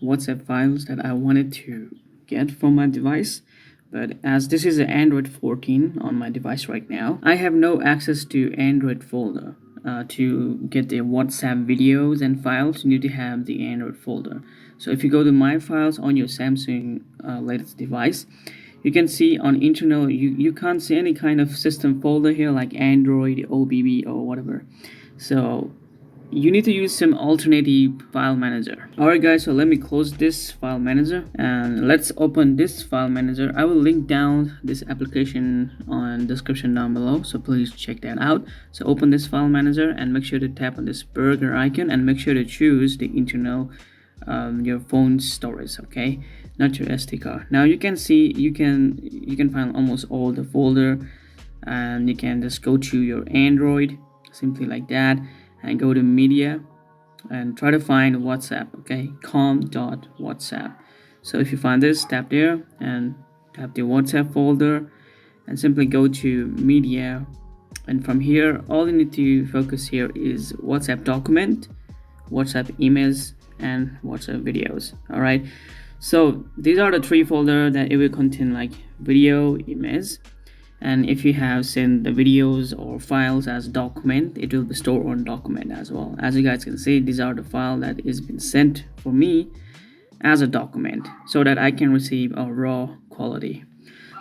WhatsApp files that I wanted to get from my device. But as this is an Android 14 on my device right now, I have no access to Android folder. To get the WhatsApp videos and files, you need to have the Android folder. So if you go to My Files on your Samsung latest device, you can see on internal, you can't see any kind of system folder here like Android, OBB, or whatever. So you need to use some alternative file manager. Alright guys, so let me close this file manager and let's open this file manager. I will link down this application on description down below, so please check that out. So open this file manager and make sure to tap on this burger icon and make sure to choose the internal your phone storage, okay, not your SD card. Now you can see you can find almost all the folder, and you can just go to your Android simply like that and go to media and try to find WhatsApp, okay, com.whatsapp. So if you find this, tap there and tap the WhatsApp folder and simply go to media, and from here all you need to focus here is WhatsApp document, WhatsApp emails, and WhatsApp videos. All right, so these are the three folders that it will contain like video, images, and if you have sent the videos or files as document, it will be stored on document as well. As you guys can see, these are the file that is been sent for me as a document so that I can receive a raw quality.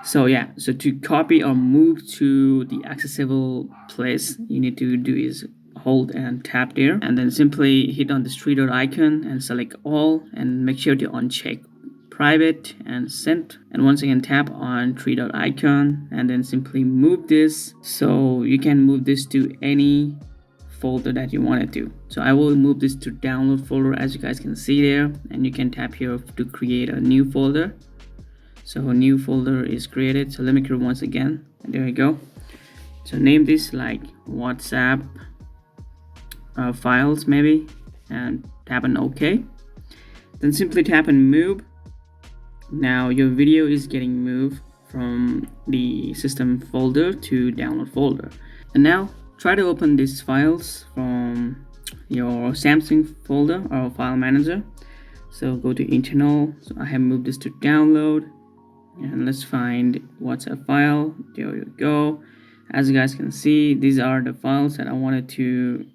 So yeah, so to copy or move to the accessible place, you need to do is hold and tap there and then simply hit on the three dot icon and select all and make sure to uncheck private and sent, and once again tap on three dot icon and then simply move this, so you can move this to any folder that you wanted to. So I will move this to download folder, as you guys can see there, and you can tap here to create a new folder. So a new folder is created, so let me create once again, and there we go. So name this like WhatsApp files maybe, and tap on OK, then simply tap on move. Now your video is getting moved from the system folder to download folder. And now try to open these files from your Samsung folder or file manager. So go to internal, so I have moved this to download, and let's find WhatsApp file. There you go. As you guys can see, these are the files that I wanted to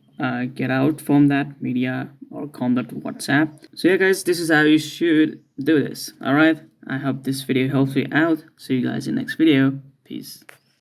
get out from that media or com.whatsapp. So yeah guys, this is how you should do this. All right, I hope this video helps you out. See you guys in the next video. Peace.